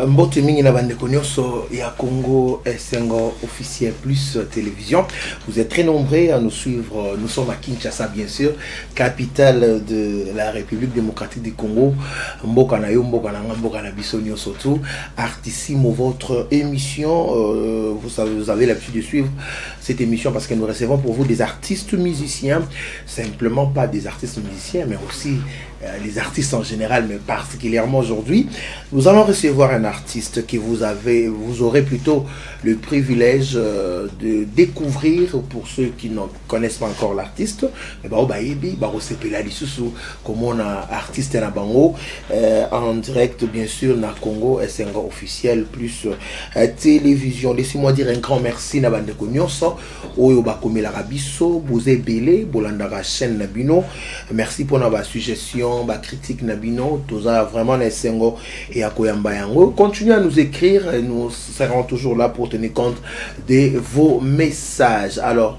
Mbote mingi na bande konyoso ya Congo Esengo officiel plus télévision. Vous êtes très nombreux à nous suivre. Nous sommes à Kinshasa, bien sûr, capitale de la République démocratique du Congo. Mboka na yo, mboka na biso nyoso tout. Artissimo, votre émission. Vous avez l'habitude de suivre cette émission parce que nous recevons pour vous des artistes musiciens, simplement pas des artistes musiciens, mais aussi les artistes en général, mais particulièrement aujourd'hui. Nous allons recevoir un artiste que vous aurez plutôt le privilège de découvrir pour ceux qui ne connaissent pas encore l'artiste. Comme on a artiste na bango en direct, bien sûr, na Congo Esengo officiel plus télévision. Laissez-moi dire un grand merci na bande konyoso oyo bakomela rabiso boze belé bolandara chaîne nabino. Merci pour nos suggestions, ba critique nabino, toza vraiment na Esengo et akoyamba yango. Continuez à nous écrire, nous serons toujours là pour tenir compte de vos messages. Alors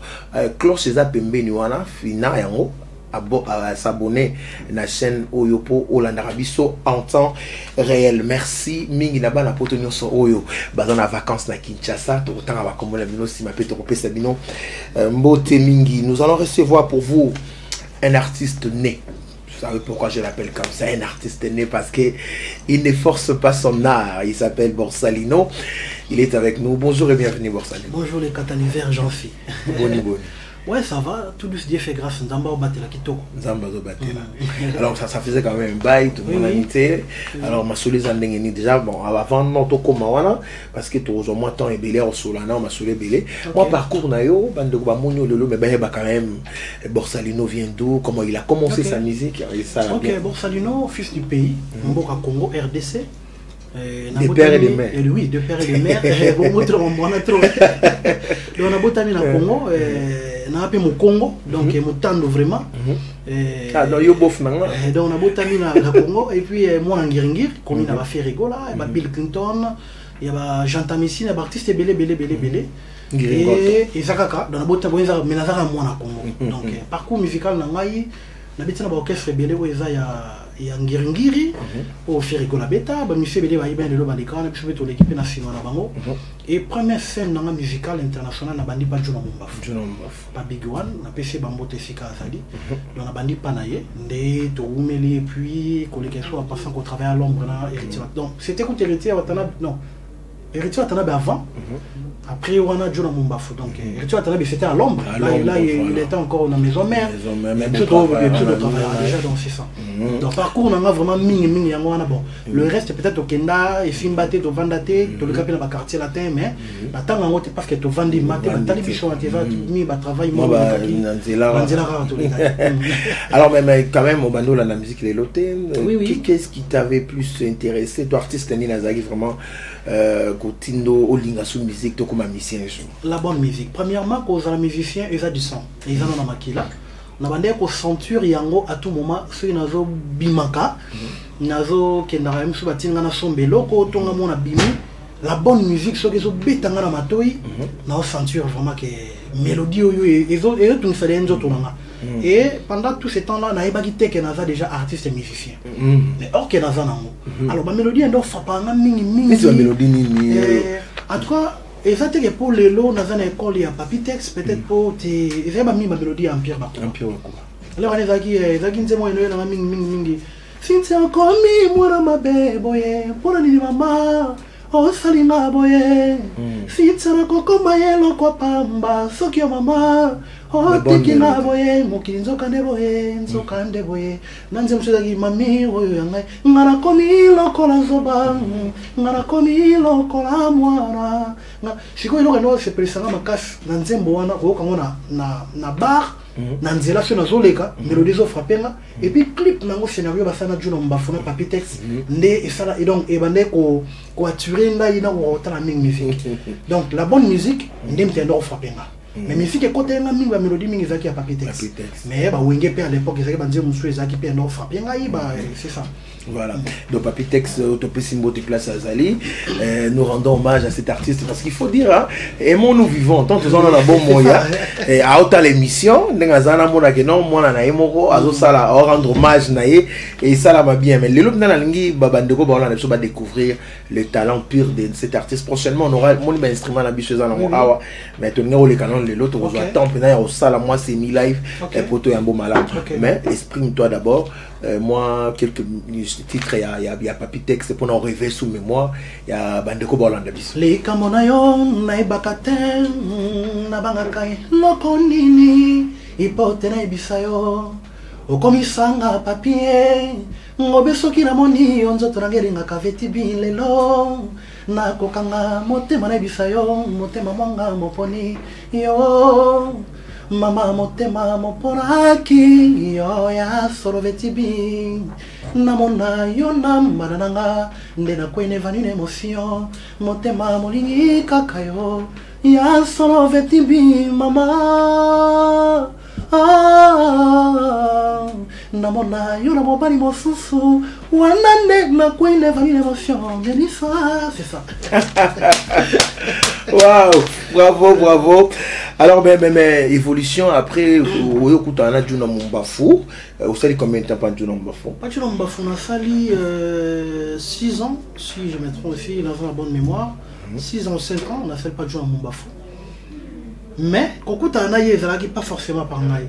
cloche eza pembeni wana fina yango à s'abonner à la chaîne Oyopo Olanda Rabiso en temps réel. Merci mingi na ba na poto nyonso oyo bazana na vacances na Kinshasa to tanga ba komona bino si mape to kopesa bino mbote mingi. Nous allons recevoir pour vous un artiste né. Vous savez pourquoi je l'appelle comme ça, un artiste né, parce que il ne force pas son art. Il s'appelle Borsalino. Il est avec nous. Bonjour et bienvenue Borsalino. Bonjour les catalyseurs, Jean-Phi. Boni boni. Ouais, ça va, tout Dieu fait grâce. Nzamba au batela kitoko. Nzamba au batela. Alors ça faisait quand même un bail, tout le monde a été. Alors ma soulé zandengeni déjà bon avant notre komawana parce que tout au moins temps est belé au solana, ma soulé belé. Moi parcours na yo bande ko ba monyo lelo mais ben quand même Borsalino vient d'où, comment il a commencé sa musique et ça. OK, Borsalino, fils du pays, Mboka Congo RDC. Des pères et des mères. Oui, de pères et de mères. On a trop. On a botami na Congo, na appelé mon Congo, donc mutando vraiment. Ah non, yo bof nanga. Donc on a botami na Congo et puis moi en Ngiringir, comme il a fait rigola, et Bill Clinton, il y a Jean Tamissi, il y a artiste belé. Et Zakaka, dans la botami mais na zaka moi na Congo. Donc parcours musical na ngai, na bitina ba orchestre belé où il y a Ngiringiri au Ferrigola Beta, ba monsieur belé ba iben de ba lekana puis to l'équipe nationale na bango. Et première scène dans la musicale internationale na bandi pa John Mumbaf. Pa Big One na PC Bambote Sika Azali. Dans la bandi panaye ndé to umeli et puis collègue soit passant qu'on travaille à l'ombre na héritier. Donc c'était quand héritier watana non. Héritier watana avant. Après on a John Mumbaf. Donc héritier watana c'était à l'ombre. Là il était encore dans maison mère. Tout travail déjà dans c'est ça. Donc parcours on a vraiment ming yango bon. Le reste peut-être au Kenda et Fimbate to Vandate to le capitaine ba quartier latin mais attends en parce que to vandi maté ba télévision à TV mi ba travail moi alors mais quand même au bando la musique les lotés qu'est-ce qui t'avait plus intéressé toi artiste ni nazaki vraiment Kotindo Olinga sous musique to comme musicien. La bonne musique premièrement cause la musicien ils a du son ils en ont makila na bande ko ceinture yango à tout moment ceux nazo bimaka nazo kendara même sous batinga na sombelo ko tonga mona bimi la bonne musique ce que zo betanga na matoi na ceinture vraiment que mélodie yo et tout ça les autres nanga et pendant tout ce temps là na ebaki teke naza déjà artiste et musicien mais or que naza nango alors ba mélodie ndo fapanga mingi c'est la mélodie ni en tout cas et ça que pour les lots dans une école il y a Papitex peut-être pour tes ils aiment mis ma mélodie en pierre quoi alors on est zaki nzemo eno na mingi since encore mi moi ma boye pour ni mama oh salinga boye since na kokoma yelo kwa pamba sokyo mama oh tikina boye mokinzo kande boye nzokande boye nanze msudagi mami oyo yangai ngara komi lokola zoba ngara komi lokola mwana siko ilo kano se presanga makasi nanze mbowana ko kangona na bar nanzela so nazoleka mélodie zo frappenga et puis clip nango scénario basana John Mumbaf na Papitex ndé et ça et donc et bande ko attirer nda ina ko tala musique donc la bonne musique ndé mtendo frappenga mais musique côté nga mingi ba mélodie mingi zaki ya Papy Tex mais ba wenge pe à l'époque zaki ba nzembo musu zaki pe ndo frappé ngai ba c'est ça. Voilà, donc Papy Tex, Autopsie Multiplace Azali, nous rendons hommage à cet artiste parce qu'il faut dire, hein, aimons-nous vivants, tant que nous avons un bon moyen, et à haute l'émission, nous avons un non, moi, on a émoro, à ça, rendre hommage, et ça, là, va bien, mais les loups, nous allons découvrir le talent pur de cet artiste. Prochainement, on aura mon instrument, mais tenir les canons, les autres, on va attendre, au salle, moi, c'est mi-live, et pour toi, un beau malade. Mais exprime-toi d'abord, moi, quelques titres, il y a Papy Tex pour nous rêver sous mémoire, il y a Bandeko Bolanda Bissou. Les Kamonayon, Naibakaten, Nabangakai, Lokonini, Ipote Naibisayo, Okomisanga papier, Ngobesoki Ramoni, Onzotorangeringa Kaveti Bilelo, Nakokanga, Motema Naibisayo, Motema Mwanga Moponi, Yo. Mama motema moporaki yo ya sorovetibi namona yo na marananga ndena kwene vanine emotion motema molingi kakayo ya sorovetibi mama namona yo na mobali mosusu wanande na kwene vanine emotion Melissa, c'est ça. Waouh, bravo, bravo. Alors, mais évolution après, au Yokutana Djuna Mumbafu, vous savez combien de temps pas Djuna Mumbafu? Pas Djuna Mumbafu, on a sali 6 ans, si je me trompe aussi, dans la bonne mémoire. 6 ans, 5 ans, on a sali pas Djuna Mumbafu. Mais, Kokutana Yezalaki, pas forcément par Naï.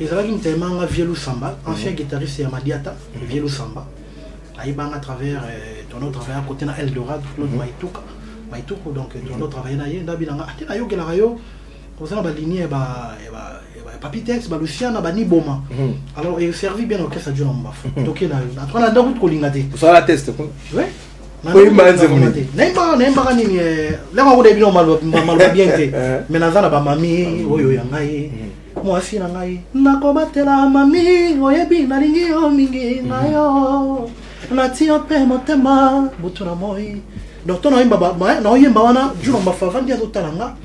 Yezalaki tellement Vielou Samba, ancien guitariste Yamadiata, Vielou Samba. Aïbang à travers ton autre travail à côté de Eldorado, l'autre Maïtouka. Maïtouka, donc ton autre travail à Yéndabilanga. Ayo Gelarayo. Comme ça, la lignée Papy Tex, Luciana, Niboma. Alors, il servit bien au caisse à Djuna Mumbafu. Donc, il a un route pour l'ingate. Ça la teste. Oui. Oui, mais là, on a bien mais nazana ba mami oyo yangai mwasi na ngai nakobatela mami oyebi na lingi o mingi nayo na tio pe motema butuna moi donc ton oyimba ba na oyimba wana Djuna Mumbafu vandi azotalanga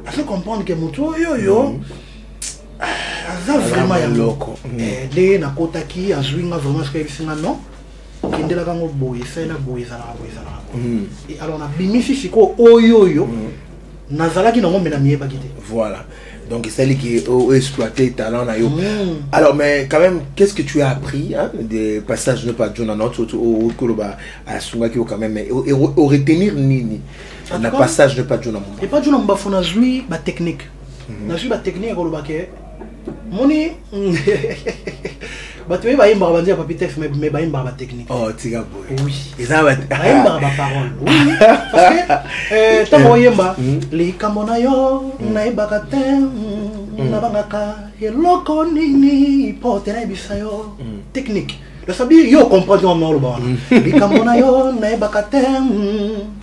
à comprendre que moto yo aza vraiment ya loko de na kotaki azwinga vraiment ce que singa non kindela kango boy sela boy zala et alors na bimisi siko oyo nazalaki nango mena mieba kité voilà donc c'est lui qui a exploité talent na yo. Alors mais quand même qu'est-ce que tu as appris hein, des passages de pas Djuna not au koloba à sunga ki quand même et retenir nini na passage de pas Djuna Mumbafu et pas Djuna Mumbafu na zui ba technique na zui ba technique koloba ke moni Batu ba imba ba dia Papy Tex mais ba imba ba technique. Oh tiga boy. Oui. Eza ba imba ba parole. Oui. Parce que tamo yemba li kamona yo na ibaka ten na bangaka eloko nini pote na bisayo technique. Le sabi yo comprendre mo lo ba. Li kamona yo na ibaka ten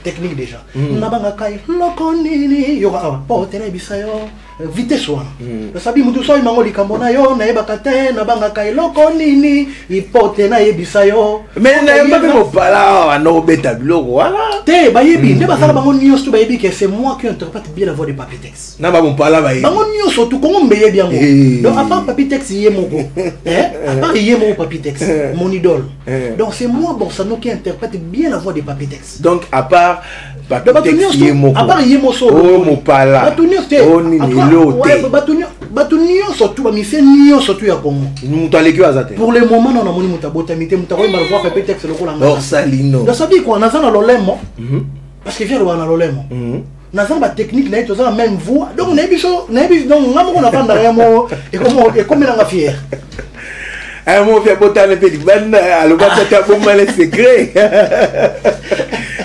technique déjà. Na bangaka eloko nini yo pote na bisayo vitesse wana. Le sabi mutu so imango li kamona yo na ibaka ten na bangaka eloko nini ipote na yebisa yo. Mais na yemba mo pala no beta biloko wala. Te ba yebi nde ba sala bango nyonso ba yebi que c'est moi qui interprète bien la voix de Papy Tex. Na ba mo pala ba yebi. Bango nyonso tout kongo mbeye bien ngo. Donc à part Papy Tex yemoko. À part yemoko Papy Tex, mon idole. Donc c'est moi Borsano qui interprète bien la voix de Papy Tex. Donc à part Papy Tex yemoko. À part yemoko. Oh mo pala. Oh ni Batunio surtout ba mi fait nio surtout ya Congo. Nous t'allez azate. Pour le moment on a moni mutabotamité mutakoy mal voir Papy Tex le ko la. Borsalino. Donc ça dit quoi na zana lolemo. Parce que vient na lolemo. Na zana technique na ito za même voix. Donc na biso donc ngamo na banda yamo et comme na fier. Un mot fait botan le petit ban alors ba ta bon mal secret.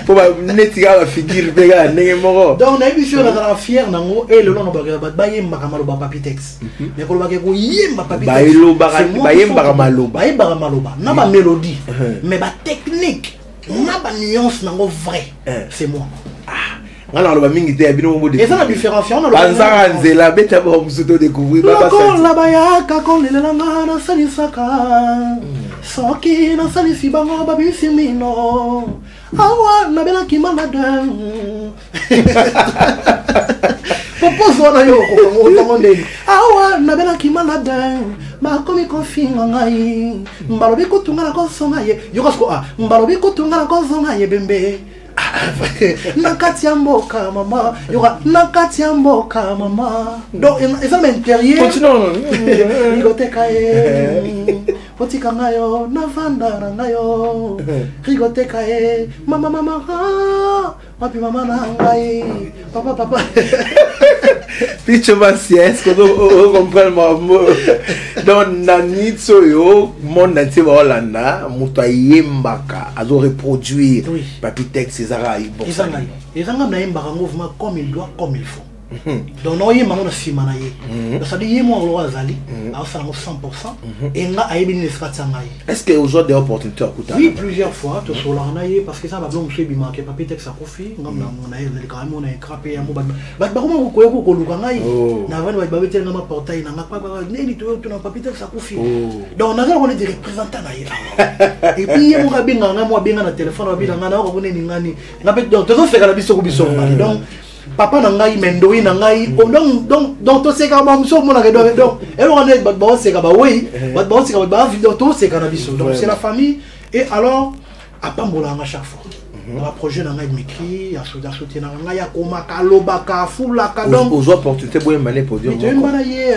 Pour netiga la figure bega ndenge moko. Donc na biso na fier nango et le long ba yemba kamaloba Papy Tex. Mais ko ba ko yemba Papy Tex. Ba yemba maloba. Na ba mélodie. Mais ba technique, na ba nuance nango vrai. C'est moi. Alors le mingi te abino mo de. Et ça la différence on a le. Banza nzela beta ba musuto découvrir ba ça. La baya ka ko le la ngana sali saka. Soki na sali si bango ba bisimino. Awa na bela ki malade. propose wana yo ko ntango ndeni awa nabelaki malade makomi konfinga ngai mbalobi kutunga na kosonga ye yo kasko mbalobi kutunga na kosonga ye bembe nakati ya mboka mama yoka nakati ya mboka mama donc ça m'intérieur continue rigoteka ye otika ngayo navanda na ngayo rigoteka ye mama wapi mama na ngai papa Picho Macias, quand on comprend mon mot. Dans Nanitso yo, mon entier va Hollanda, Mouta Yembaka, a dû reproduire Papitex et Zara. Ils ont un mouvement comme il doit, comme il faut. Donc, nous avons un film. C'est-à-dire, moi, on a 100%. Et on a une est-ce que vous avez des opportunités à Kouta? Oui, plusieurs fois. Parce que ça va bien me manquer. Papitex a profité. On a quand même un crapé. Mais comment vous pouvez vous colorer? Nous avons un portail. Nous avons un Papitex a profité. Donc, nous avons des représentants. Et puis, on a bien un téléphone. Donc, papa nangai mendoi nangai donc to seka ba muso mona donc et on est ba seka ba oui ba seka ba vidéo to seka na biso donc c'est la famille et alors à pambola à chaque fois dans le projet nangai m'écrit à soutenir nangai ya koma kalobaka fulaka donc aux opportunités boye mané pour dire tu es balayer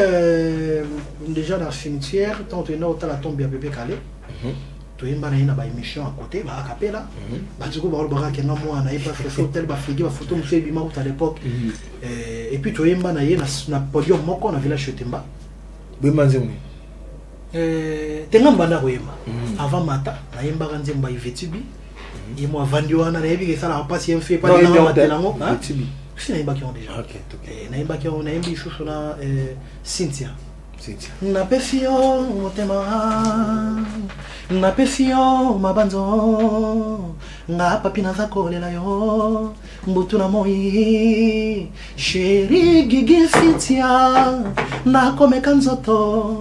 déjà dans le cimetière tant tu es là la tombe bien bébé calé tu es balayer na ba émission à côté ba capella ba du coup ba ba kenga moi na parce que hôtel ba figi ba photo monsieur bima à l'époque et puis tu es balayer na podium moko na village Temba Bemanzemu tenga mbanda koyema avant mata na yemba kanzemba ivetubi et moi vandiwana na yebi que ça la passe un fait pas na matelango ivetubi si na yemba ki on déjà OK na yemba ki on na yembi chouchou na Cynthia napesi yo motema napesi yo mabanzo nga papi naza kolela yo mbutu na moi sheri gigi Cynthia nakomeka nzoto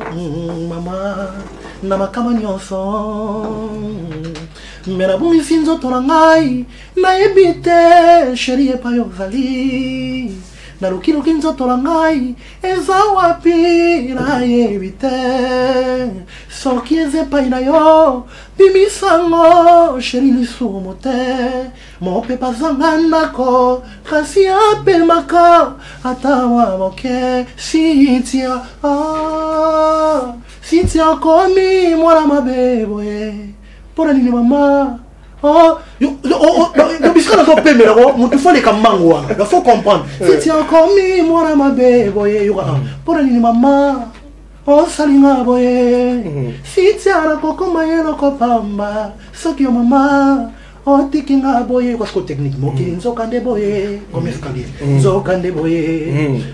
mama na makama nyonso mera bungisi nzoto na ngai nayebi te sheri epa yo ozali nalukiluki nzoto na ngai eza wapi nayebi te soki eza epai na yo bimisango sheri lisumu te mopepa zanga ndako kasi apemaka ata wa moke Cynthia Cynthia komi mwana mabe boye mpona nini mama il faut comprendre. Si tu as commis moi ma bébé, pour une maman, oh salinga boye. Si tu as la coco maïno copamba, ce qui est maman, oh tikinga boye, parce que techniquement, qui nous okande boye, comme escalier, zokande boye,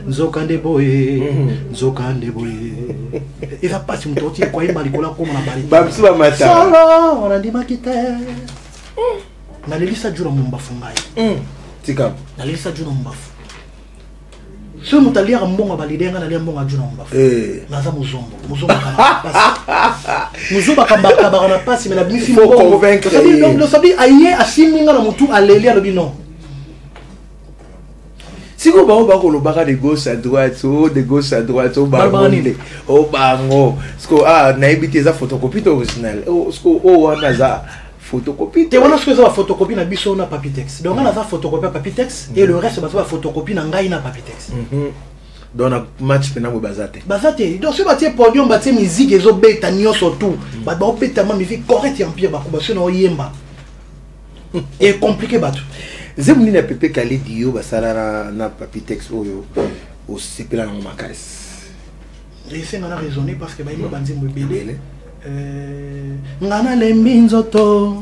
zokande boye, zokande boye. Il va pas se monter quoi il m'a dit comme on a parlé. Babsou mata. Solo, on a dit makite. Na lelisa jura mumbafu ngai tika na lelisa jura mumbafu so mutalia mbonga balidenga na lia mbonga jura mumbafu naza muzombo kana passe muzomba kambaka ba na passe mais la bisi faut convaincre donc ça dit aye asiminga na mutu aleli alobi non si ko ba ko lobaka de gauche à droite ou de gauche à droite au bango parce que na ebité za photocopie original parce que wana za photocopie. Tu vois ce que ça va photocopie na biso na Papitex. Donc on a photocopie à Papitex et le reste va photocopie na ngai na Papitex. Donc on match pena bazate. Bazate. Donc ce batie podium batie musique ezo beta nyonso tout. Ba beta ma musique correct en pire ba ko baso na yemba. Et compliqué batu. Zemuni na pepe kali dio basala na Papitex oyo o sepela na makasi. J'ai na raisonner parce que ba yemba banzembo belé. Ngana lembi nzoto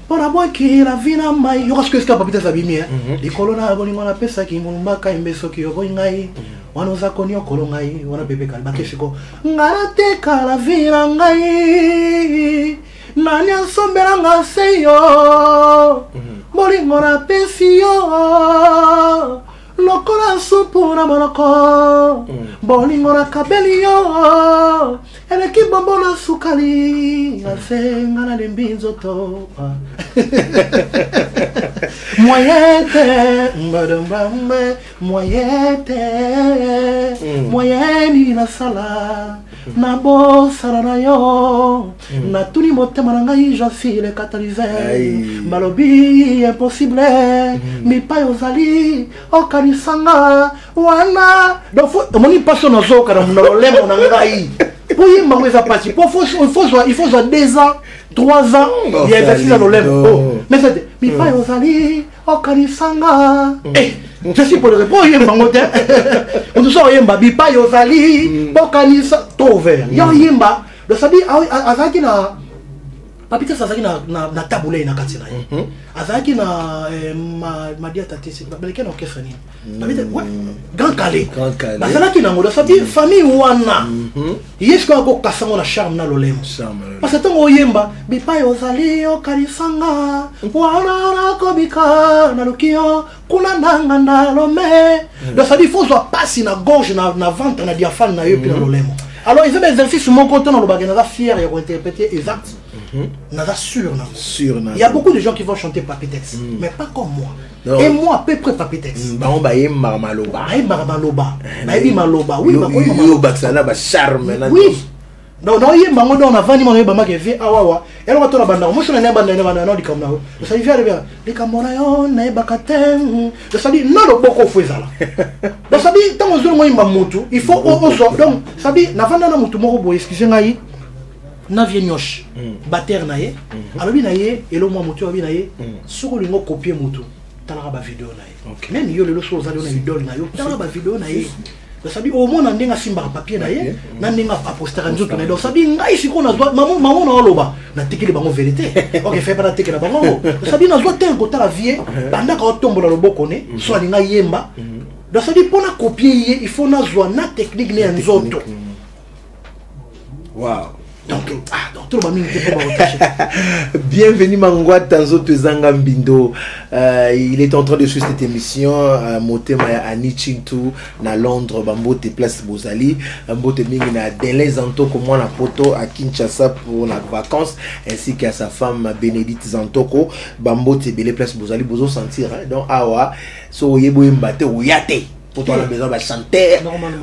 pona boki la vina mai yo kasko eska Papitex abimi likolo na bolingo na pesa ki mbaka imbeso ki yo ngai wana za konyo kolo ngai wana pepe kali bakesiko ngana teka la vina ngai nani asombera ngaseyo bolingo na pesio lokola supu na monoko bolingo na kabeli yo eleki bombo na sukali asenga na lembi nzoto moyeni na sala na bosala na yo na tuni motema na ngai j'enfile le catalyseur malobi impossible mipai ozali okanisanga wana donc moni paso na zoka na lolemo na ngai pour y mango eza parti il faut 2 ans 3 ans il y a exercice dans lolemo mais c'est mipai ozali okanisanga je suis pour le répondre yemba ngote on sort yemba bipa yozali bokanisa to vert yo yemba do sabi azaki na papita azaki na tabule na katina ye azaki na madia tatisi babeleke na orchestre ni papita grand calé azaki na ngodo sabi famille wana yesko ko kasango na charme na lolemo parce que tango yemba bipa yozali okanisanga wana ko bika na lukio kuna nanga na lome do sabi faut soit passer na gorge na ventre na diaphane na yo puis na lolemo alors ils ont des exercices mon côté dans le bagage na fier et interpréter exact nada sûr il y a beaucoup de gens qui vont chanter Papitex mais pas comme moi non. Et moi à peu près Papitex ba on ba yé maloba ba yé maloba oui ba yo baxana ba charme na oui non yé mango on a vani mano ba make vie awawa et on tola banda mo sona na banda na di kamna ça vient les kamona yo na ba katem ça dit non le boko fezala donc ça dit tant on mo imba mutu il faut donc ça dit na vanda na mutu moko bo excusez ngai na vie nyosh bater na ye alobi na ye elo mo mutu abi na ye soko lingo copier mutu tala ba vidéo na ye même yo lelo so zali na idole na yo tala ba vidéo na ye ça dit au moins ndinga simba papier na ye na ndinga apostera nzoto na donc ça dit ngai siko na zwa maman na oloba na tikeli bango vérité OK fait pas na tikela bango ça dit na zwa tengo tala vie banda ka tombola loboko ne so ndinga yemba donc ça dit pour na copier il faut na zwa na technique ne nzoto wow. Donc tout le monde bienvenue Mangwa Tanzo Tezanga Mbindo. Il est en train de suivre cette émission Motema ya Anichintu na Londres Bambote place Bozali Mbote mingi na Dele Zantoko moi na poto à Kinshasa pour la vacances ainsi qu'à sa femme Bénédicte Zantoko Bambote Bele place Bozali bozo sentir donc awa so yebo mbate oyate pour toi la maison va chanter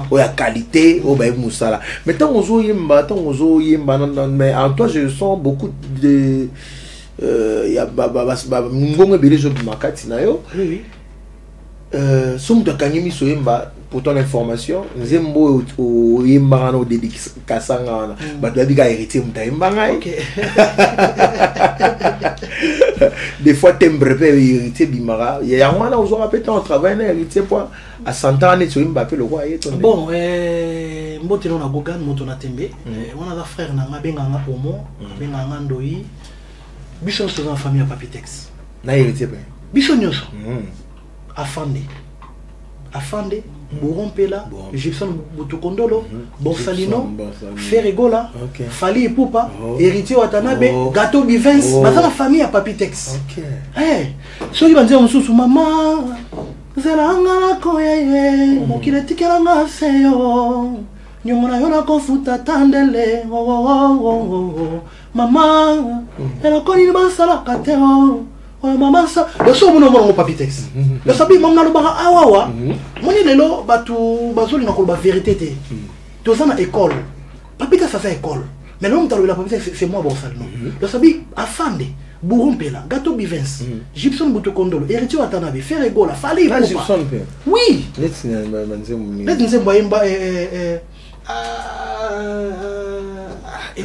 ou la qualité ou ben moussala mais tant on joue yemba mais en toi je sens beaucoup de il y a ngongo belé je makati na yo oui somme de kanyemi so yemba pour ton information nzembo o yemba na dédic kasanga ba to bika héritier muta yemba ngai des fois timbre pe héritier bimara ya mwana ozo rappeler on travaille na héritier pour à 100 ans tu Mbappé le roi est bon mbote na gogan moto na tembe on a frère na benga nga omo benga nga ndoi biso so dans famille Papitex na héritier pe biso nyoso afande Borompela Gibson Butokondolo Borsalino Ferregola Fali Ipupa héritier Watanabe Gato Bivens dans la famille à Papitex so il va dire mususu maman zelanga koyeye mokile tikelanga seyo nyomona yona kofuta tandele mama ela koni basala kateo maman ça le so mono mono Papitex le sabi mama lo baka awawa moni lelo batu bazoli na ko ba vérité te to ça na école Papitex ça c'est école mais l'homme talo la Papitex c'est moi bon ça non le sabi afande Borompela Gato Bivens Gibson Butokondolo héritier Watanabe Ferregola Fali Ipupa oui let's nzembo yemba et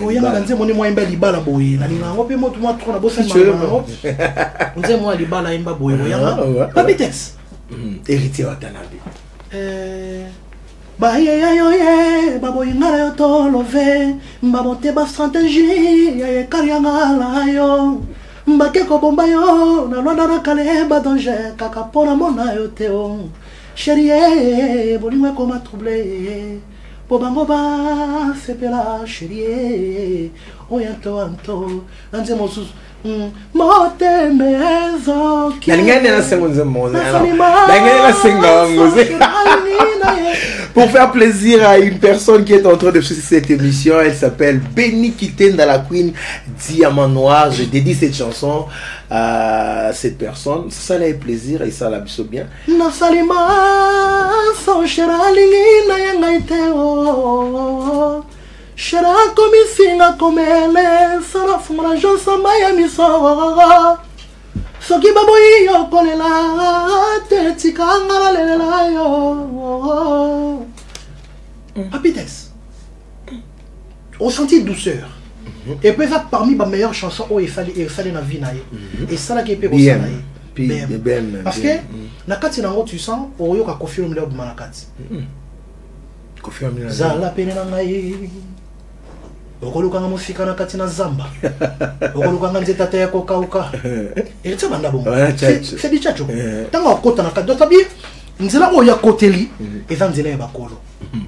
oyanga nzembo ni mo yemba libala boye na linga ngope moto mo trona bosa na nzembo libala yemba boye oyanga Papitex héritier Watanabe ba ye babo ingara yo tolove mbabote ba stratégie ya karianga la yo mbake ko bomba yo na lona na kale ba danger kaka pona mona yo teo chérie bolimwe ko ma troublé po bango ba sepela chérie oyanto anto anze mosusu mote mezo ki nalingane na sengo nzemo na ngene na sengo ngoze Pour faire plaisir à une personne qui est en train de suivre cette émission, elle s'appelle Benny Kitten dans la Queen Diamant Noir. Je dédie cette chanson à cette personne. Ça l'a plaisir et ça l'a bien. Shara komi singa komele sara fumara jonsa maya miso soki baboyi yo kolela te tika ngara lelela yo Happiness on sentit douceur et puis ça parmi les meilleures chansons où il fallait na vie naie et ça là qui peut aussi parce que na kati nango tu sens oyo ka confirmer le manakati confirmer zala pene na ngai okolukanga musika na kati na zamba okolukanga nzeta te ko kauka et ça banda bon c'est du chacho tanga okota na kati dotabi nzela o ya koteli et ça nzela ya bakolo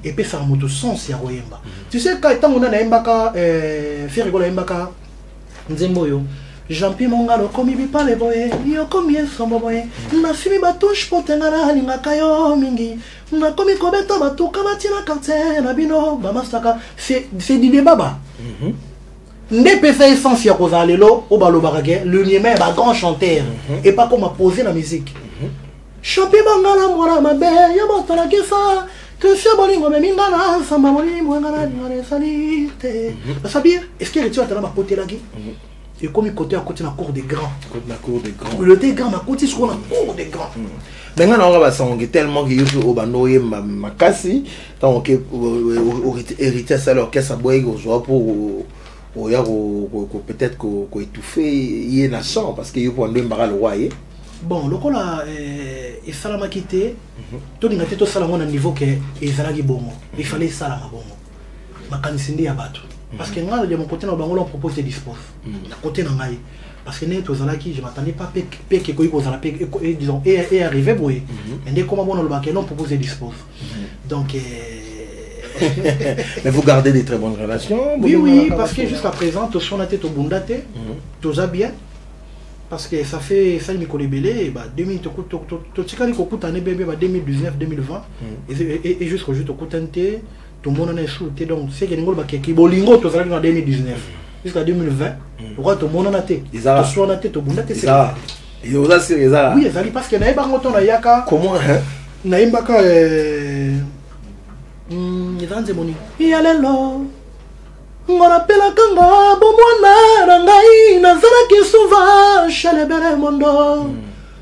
et puis ça moto sens ya koyemba tu sais quand tango na yembaka faire rigola yembaka nzembo yo Jampi mongalo komi bipale boye yo komi sombo boye na fimi batouche potenga na linga kayo mingi na komi kobeta batuka batina quartier na bino bamasaka c'est du débat ba nde pesa essence ya kozalelo o balobaka ke le nieme ba grand chanteur et pas comme poser la musique Jampi mongala mora mabe ya botala kesa que c'est bolingo me mingana samba bolingo ngana ngare salite ça veut dire est-ce que tu as tellement potela ki et comme il côté à côté de la cour des grands. La cour des grands. Le des grands, ma côté sur la cour des grands. Maintenant, on va s'en tellement qu'il y a au banoé ma casse. Tant que hérité ça alors qu'est-ce que boire aujourd'hui pour peut-être qu'on étouffer il est naissant parce qu'il y a pour un démarrer le roi. Bon, le coup là, il fallait m'a quitter. Tout le monde tout ça là on a niveau que il fallait bon. Il fallait ça là bon. Ma canisindi à battre. Parce que moi, de mon côté, on propose des dispos. Côté nangai. Parce que je m'attendais pas que disons et arrivé boy. Et dès comment on le bac on propose des dispos. Donc mais vous gardez des très bonnes relations. Oui, parce que jusqu'à présent, tout son tête au bundate, tout ça bien. Parce que ça fait ça me connaît belé bah 2000 tout tikali ko kutane bébé bah 2019 2020 et jusqu'au jour to kutante tout le monde est sauté donc c'est que nous ba ki bolingo to en 2019 jusqu'à 2020 pourquoi tout le monde a été to soit na tête to bunda c'est ça yo ça c'est ça oui ça parce que na ba ngoto na yaka comment na imbaka ndanze moni yalelo ngora pela kanga bomwana rangai nazaraki souvent chez les belles mondo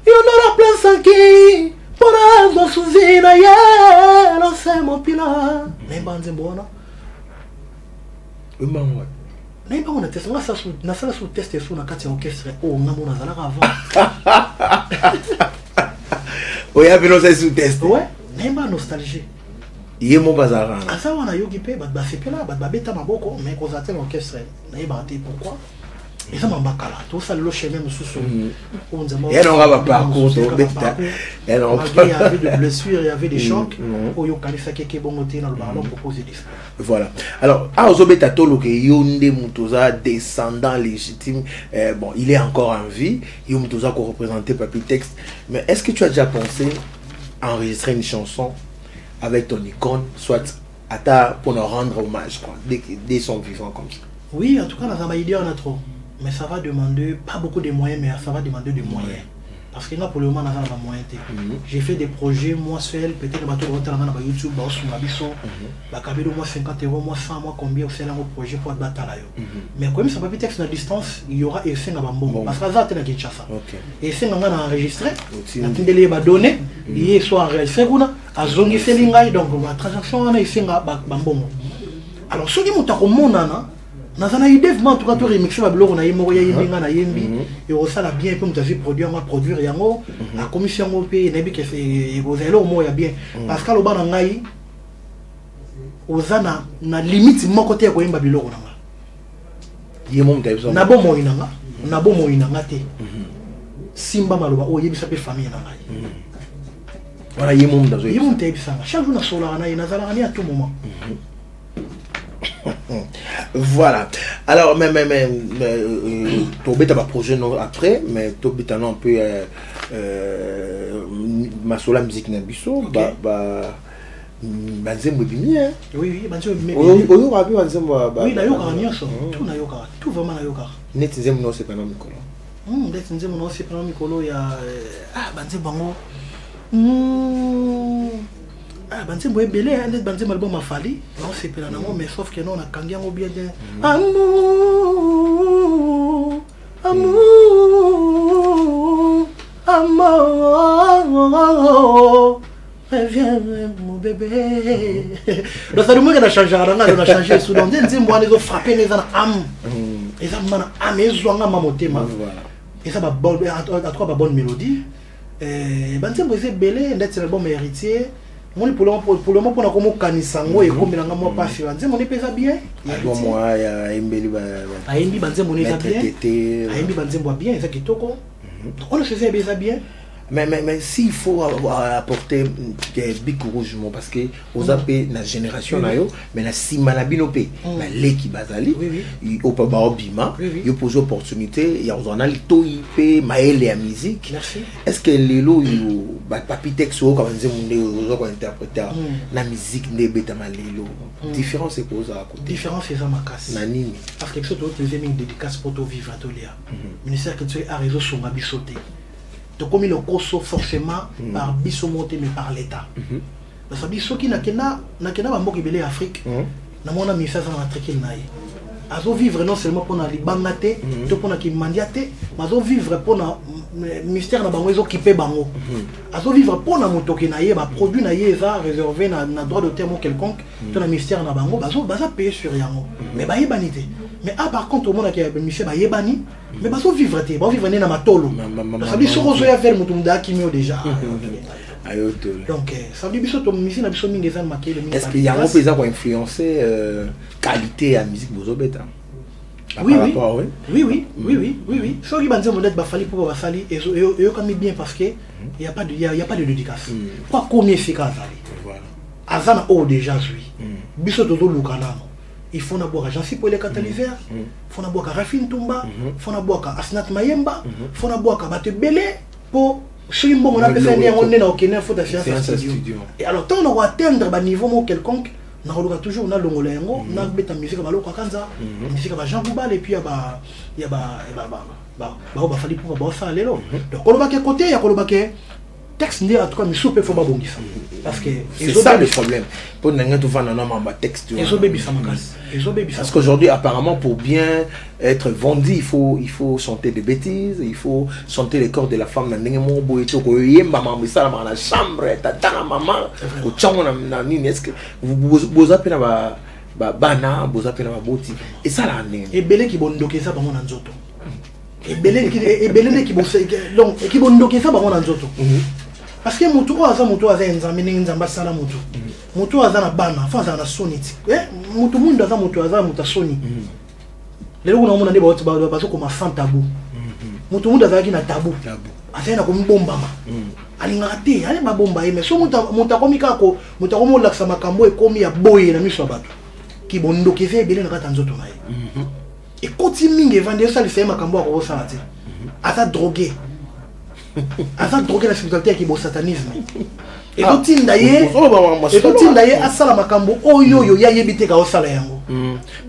yo na place qui pour la suzina ya lo se mo pila nembanze mbona umangwa nemba ona test nga sa su na sala su test su na kati orchestre o ngamona zala avant oya bino sa su test ouais nemba nostalgie yé mon bazar asa wana yogi pe ba sepela ba beta maboko mais ko zatel orchestre na yeba te pourquoi et ça m'embacala tout ça le chemin me sous on demande et on va parcours et on il y avait des blessures il y avait des chocs au yo kalifa keke bongote dans le ballon proposer des voilà alors azobeta tolo ke yonde mutoza descendant légitime bon il est encore en vie yo mutoza ko représenter Papy Tex mais est-ce que tu as déjà pensé à enregistrer une chanson avec ton icône, soit à ta pour nous rendre hommage, quoi, dès son vivant comme ça. Oui, en tout cas, dans ma idée, on a trop. Mais ça va demander, pas beaucoup de moyens, mais ça va demander des moyens. Parce que là, pour le moment, on a pas moyen. J'ai fait des projets, moi seul, peut-être que je vais YouTube, sur ma biso, moi 50 €, moi 100, moi combien, c'est un projet pour battre là. Mais comme ça, Papy Tex à distance, il y aura essai à Bambon. Parce que ça, c'est la Kinshasa. Et c'est on a enregistré, on a télé donné, il soit enregistré, à Zongi Selingai, donc la transaction, on a essai à Bambon. Alors, ce qui est mon nazana idée en tout cas to remixer ba blog na yemo ya yinga na yembi et ça la bien peu mutazi produire ma produire yango la commission ngo pe na bi ke fait ozelo mo ya bien parce que lo bana ngai ozana na limite mo côté ko yemba biloko na yemo mutazi na bo mo inanga te simba maloba o yebisa pe famille na ngai voilà yemo mutazi chaque jour na sola na nazala ni à tout moment. Voilà. Alors, mais Tobé t'as pas projet non après, mais Tobé t'as non un peu ma sola musique n'abisso, banzembo bien. Oui, banzembo bien. Oyo rabi banzembo ba. Oui, na yoka nyonso. Tout na yoka. Tout vraiment na yoka. Net nzembo no c'est pas na mikolo. Net nzembo no c'est pas na mikolo ya banzembo bango. Banzembo ebele net banzembo album mafali. Non c'est pas na mais sauf que non na kangi yango bien bien. Amour. Amour. Amour. Reviens mon bébé. Donc ça demande de changer, on a changé soudain. Des mois les ont frappé les âmes. Les âmes âmes et zoanga mamotema. Et ça va bon à trois bonne mélodie. Banzembo c'est belé, d'être l'album héritier. Moi pour le moment pour na comme kanisango et comme nanga moi pas sur banzembo on pesa bien. Albo moi ya embeli ba. Aimbi banzembo on est bien. Aimbi banzembo bien, ça kitoko. On le faisait bien. Mais s'il faut apporter des bics rouges, parce que aux AP, la génération, mais la simanabino pe, la leki bazali, il au pas bima, il pose opportunité, il y a aux analytos, il fait maël et la musique. Est-ce que les lots, il papi texte ou comme disait mon aux interpréter la musique n'est bêta malélo. Différence c'est quoi ça? Différence c'est ça ma casse. Nanini. Parce que quelque chose d'autre, il fait une dédicace pour toi vivre à Tolia. Ministère que tu es à réseau sur ma bisoté. Donc comme il le coso forcément par biso monté mais par l'État. Parce que biso qui n'a pas belé Afrique, n'a mon ami ça dans la triquille naïe. Azo vivre non seulement pour na libangate, to pour na ki mandiate, mais azo vivre pour na mystère na bango occupé bango. Azo vivre pour na motoki naïe, ba produit naïe ça réservé na droit de terme quelconque, to na mystère na bango, bazo payer sur yango. Mais ba yebanité. Mais par contre au monde qui a mystère ba yebani. Mais bazo vivre te, ba vivre na matolo. Ça dit soro zoya faire mutumda kimio déjà. Donc ça dit biso to misi na biso mingi ezan makele mingi. Est-ce qu'il y a un peu pour influencer qualité à musique bozobeta? Oui. So qui banze modèle ba fali pour ba fali et comme bien parce que il y a pas de dédicace. Quoi combien c'est ça voilà. Azana o déjà lui. Biso to lukana. Il faut n'avoir agence pour les catalyseurs, il faut n'avoir Rafine Tumba, il faut n'avoir Asnat Mayemba, il faut n'avoir Bate Belé pour ceux qui on appelle ça on est dans aucun faut d'assurance studio. Et alors tant on va atteindre un niveau quelconque, on aura toujours na longolengo, na beta musique ba loko kanza, musique ba Jean Boubal et puis il y a fallait pour ba ça lelo. Donc on va côté, il y a texte n'est en tout cas mais soupe faut pas bondir ça parce que c'est ça le problème pour n'engager tout vendre un texte parce qu'aujourd'hui apparemment pour bien être vendu il faut chanter des bêtises, il faut chanter les corps de la femme dans n'engager beau et tout que yemba maman ça dans la chambre tata maman au tchang na nini est-ce que vous appelez ba bana vous appelez ba boti et ça là et belé qui bondoke ça bango na nzoto et belé qui bon donc qui bondoke ça bango na nzoto parce que mutu aza nzambe nzamba sala mutu aza na bana fa aza na soniti mutu mundu aza mutu soni lelo kuna mona ndeba bazo ko sans tabou mutu mundu aza ki na tabou aza na ko mbombama alinga te ale babomba mais so mutu akomi kako mutu akomo laksa makambo ekomi ya boye na miso bato ki bondoke fe belé na kata nzoto na ye et koti mingi vendre ça le fait makambo ko sala te ata drogué avant de droguer la spiritualité qui est le satanisme. Et tout d'ailleurs à sala makambo oyo ya yebite ka osala yango.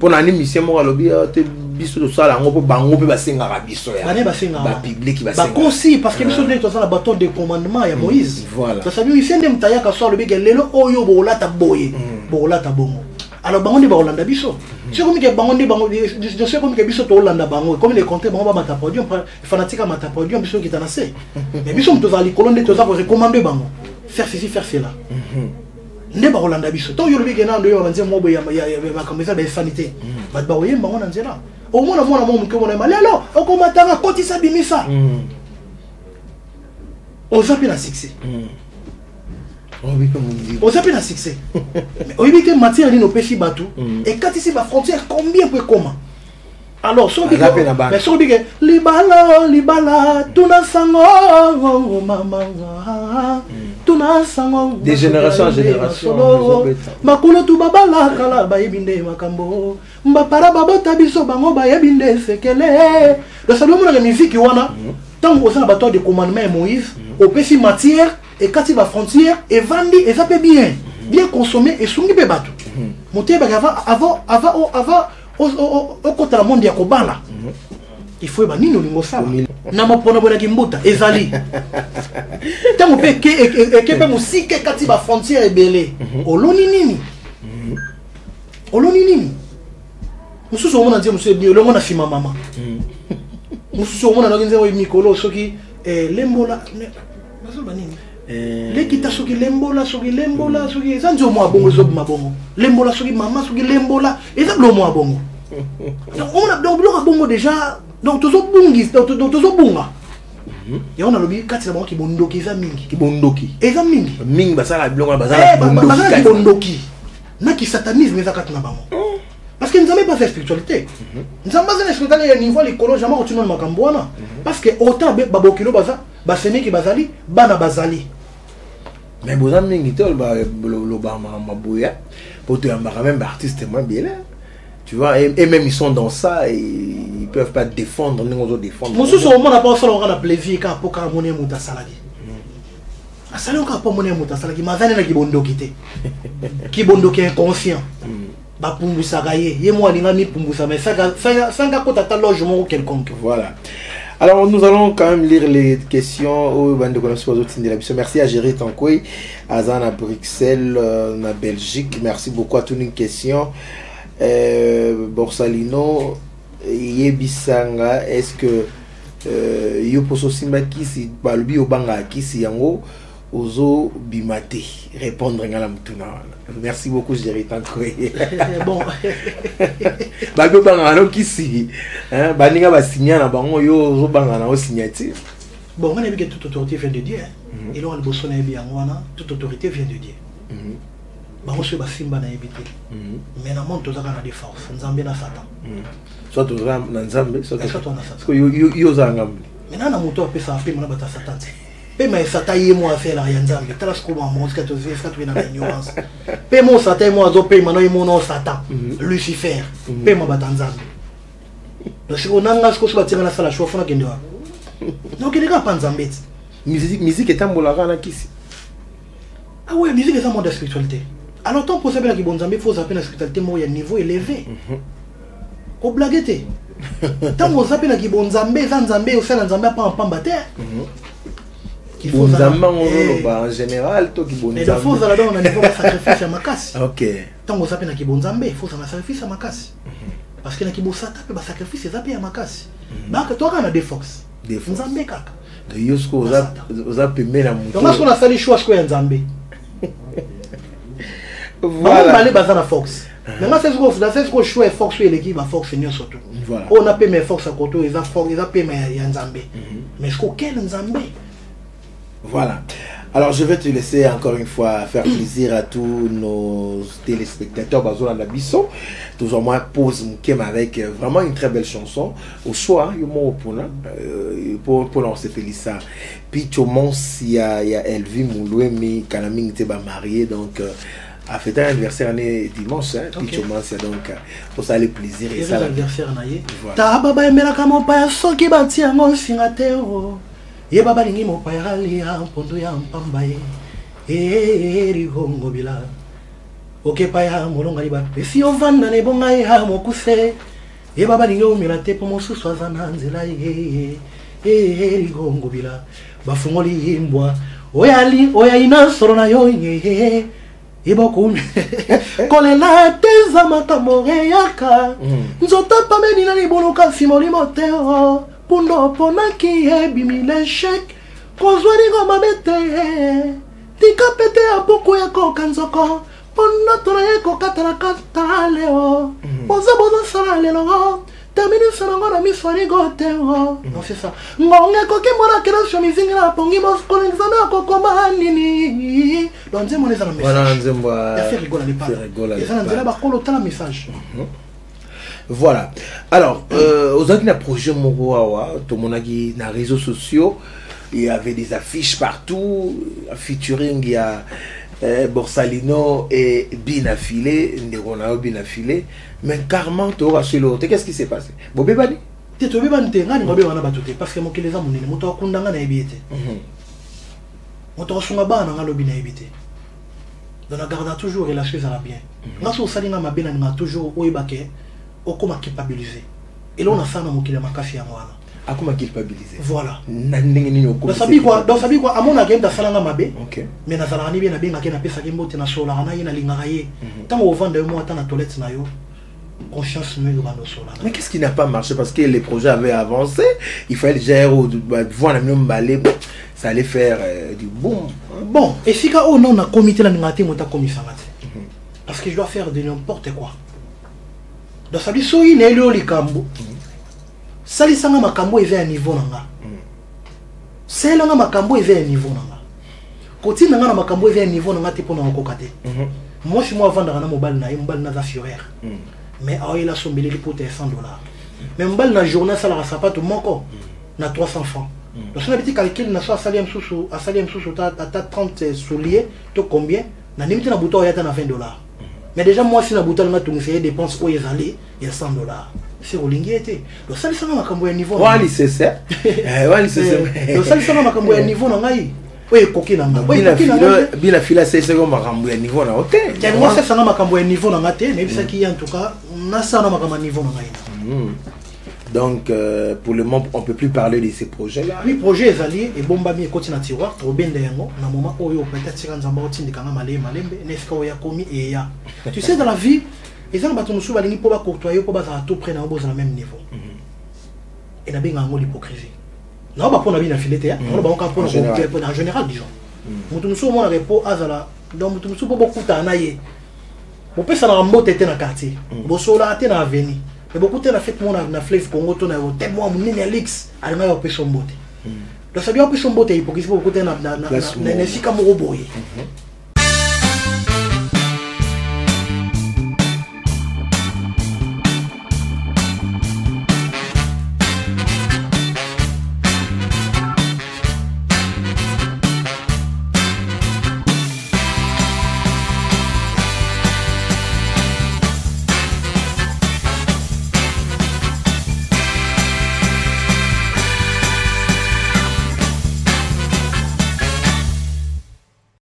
Pour na mission mo alobi te biso to sala yango po bango pe basenga ka biso ya. Ba public ba senga. Ba konsi parce que biso de to sala bâton de commandement ya Moïse. Voilà. Ça veut dire sende mtaya ka so alobi ke lelo oyo bo lata boye. Bo lata bongo. Alors bango de ba Hollanda biso. C'est comme que bango de bango je sais comme que biso to Hollanda bango comme les compter bango ba mata podium fanatique à mata podium biso qui tanase. Mais biso mto za li colonne to za ko recommander bango. Faire ceci faire cela. Ne ba Hollanda biso. To yo lobi ke na ndo yo banze mo bo ya ba kamisa ba sanité. Ba ba oye bango na nzela. Au moins mo mke mo na malelo oko matanga koti sa bimisa. On s'appelle un succès. On s'appelle un succès. On dit que matière est nos péchés bateau. Et quand ici, la frontière, combien peut comment? Alors, si on dit que libala, tout n'a sango, maman, tout n'a sango. De génération en génération. Makolo tu babala, kala, baebinde, makambo. Mbapara babota biso, bango, baebinde, sekele. Donc, ça doit être la musique, tant qu'on a un bâton de commandement Moïse, au péché matière. Et quand il va frontière, et Vandi, et ça peut bien. bien consommé et sungi be bato moté ba avant au côté la monde ya kobala il faut ba nino lingo ça na mapona bona kimbuta ezali tango pe ke pe musike kati ba frontière ebele oloni nini mususu omona nzie mususu ni olongo na fima mama mususu omona na nzie o mikolo soki lembola bazoba nini lekita soki lembola soki eza nzio mwa bongo zob mabongo lembola soki mama soki lembola eza blo mwa bongo donc on a donc blo bongo déjà donc tozo bungi tozo bunga ya on a lobi kati na bango ki bondoki eza mingi basala bilongo basala bondoki na ki satanisme eza kati na bango parce que nous n'avons pas fait spiritualité. Nous n'avons pas fait spiritualité à niveau l'écolo jamais continué de macambouana parce que autant babokilo baza basemi ki bazali bana bazali mais vous avez mis le maboya pour te quand même artiste moins bien tu vois et même ils sont dans ça et ils peuvent pas défendre nous on défendre moi sous au moment n'a pas ça on a plaisir quand pour quand monnaie muta salagi a salon quand pas monnaie muta salagi mazane na kibondo kité kibondo qui est inconscient ba pumbusa gaye ye moi ninga mi pumbusa mais ça kota ta logement quelconque voilà. Alors nous allons quand même lire les questions. Merci à Géry Tankoui, à Zan à Bruxelles, en Belgique. Merci beaucoup à toutes les questions. Borsalino, Yebisanga, est-ce que Yoposo Simbaki, Balubi Obanga, Kisi Yango, Ozo Bimate, répondre à la Mutuna. Merci beaucoup, Géry Tankoui. Bon. Balubi Obanga, Kisi. Baninga va signer na bango yo zo banga na o signature. Bon, on a vu que toute autorité vient de Dieu. Et là on le bossoné bien wana, toute autorité vient de Dieu. Bango se ba simba na ebité. Mais na monte tozaka na des forces, nzambe na satan. Soit tozaka na nzambe, soit na satan. Parce que yo za ngambi. Mais na moto apesa ape mona bata satan. Pe ma satan ye mo affaire la nzambe. Tala ce comment mon ska to zé ska to na ignorance. Pe mo satan mo azo pe mano mo no satan. Lucifer. Pe ma bata nzambe. Donc si on a un peu de temps à la choix, on a gagné. Donc il y a pas de zambet. Musique est un bon la ici. Ah ouais, musique est un mode de spiritualité. Alors tant pour savoir qu'il bon zambé, faut savoir la spiritualité moi il y a un niveau élevé. Au blagueté. Tant pour savoir qu'il bon zambé, zambé au sein de zambé pas en pambaté. Qu'il faut zambé en général, toi qui bon zambé. Mais il faut ça là on a niveau de sacrifice à ma casse. OK. Tant pour savoir qu'il bon zambé, il faut ça sacrifice à ma casse. Parce que na kibosata pe ba sacrifice za pe ya makasi ba ka toka na defox nzambe kaka de yosko za pembe na muto donc on a sali choix ko ya nzambe voilà ba le bazana fox mais nga c'est ko choix fox ele ki ba fox nyo surtout voilà on a pe mais fox à côté ils a fox ils a pe mais ya nzambe mais ce ko quel nzambe voilà. Alors je vais te laisser encore une fois faire plaisir à tous nos téléspectateurs Bazola Nabisso. Toujours moi pose Moukem avec vraiment une très belle chanson. Au choix, pour lancer Félissa. Puis il y a Elvi Moulouemi Kanaming Teba marié donc a fait un anniversaire année dimanche puis donc pour ça le plaisir et ça l'anniversaire naie. Voilà. Ta baba emela kama pa soki batia ngo singateo. Ye baba lingi mo payali ya pondo ya mpamba ye eri hongo bila oke paya molonga liba si ovanda ne bonga ya mokuse ye baba lingi o mirate po mosusu azana nzela ye eri hongo bila bafungoli imbwa oya ina soro na yo ye iboko kolela teza makambo yaka nzota pameni na libuluka simoli moteo pundo ponaki ebimi l'échec kozwani ngoma bete tika pete ya buku ya koka nzoko pona tona ye kokatala kata leo boza sala lelo termine sanango na miswari goteo non c'est ça ngonge koki mona kena sho mizingi na pongi mos kolengzana kokoma nini donc nzembo neza na message voilà nzembo ya faire rigoler les parents et ça nzela ba kolo tala message. Voilà. Alors, aux autres, projet Moroawa, tout le monde a dit dans les réseaux sociaux, il y avait des affiches partout, featuring, il y a Borsalino et Binafilé, Nderonao Binafilé, mais carrément, tu auras chez l'autre. Qu'est-ce qui s'est passé? Bobé Bani? Tu te bébé Bani, parce que mon les amis, mon tour Kundanga n'a évité. Mon tour Sungaba n'a pas évité. donc on garde toujours relation à bien là sur salinga mabena on a toujours oibake okoma culpabiliser et là on a ça na mokile makasi ya mwana akoma culpabiliser voilà na ndenge nini donc sabi quoi à mon agenda da salanga mabe OK mais na zalani bien na benga ke na pesa ke mbote na sola na yina linga ye tant au vendre moi tant na toilette na yo conscience nous va nos sola. Mais qu'est-ce qui n'a pas marché parce que les projets avaient avancé, il fallait gérer voir la même balai, ça allait faire du boom. Bon, et si quand on a comité la ngati monta commission parce que je dois faire de n'importe quoi. Donc ça dit soyi na elio likambo. Sali sanga makambo eza à niveau nanga. C'est là makambo eza à niveau nanga. Koti nanga na makambo eza à niveau nanga te pona kokate. Moi je moi vendre na mobile na za fureur. Mais il a sombelé les potes $100. Mais mbal na journée ça la sapato moko na 300 francs. Donc si on a petit calcul na so saliem sous ta 30 souliers to combien na limite na bouton ya ta na $20. Mais déjà moi si na bouton na tout c'est dépenses au yezali il y a $100. C'est rolingi était. Donc ça ça makambo ya niveau. Wali c'est ça. Wali c'est ça. Donc ça ça makambo ya niveau na ngai. Oui, coquille n'a bien fila c'est comme makambo ya niveau na hôtel. Moi c'est ça makambo ya niveau na ngate, mais ça qui en tout cas na ça na makambo niveau na ngai. Donc pour le moment on peut plus parler de ces projets là. Oui, projet ezali et bomba mi ekoti na tiroir trop bien yango na moment oyo peut-être sika nzamba otindika nga malembe neska oya komi et ya. Tu sais dans la vie, les gens bato musu balingi po ba courtoyer po ba za tout près na bo za même niveau. Et na benga ngo l'hypocrisie. Non, bah pour la vie na filete ya. On va encore pour en général disons. Mutu musu mo na repo azala. Donc mutu musu po beaucoup ta na ye. Bo pesa na mbote te na quartier. Bo sola te na avenue. Mais beaucoup te na fait mo na Fleuve Congo to na hotel mo munene Alex. Alima yo pesa mbote. Donc ça doit pesa mbote hypocrisie beaucoup te na sika mo boye.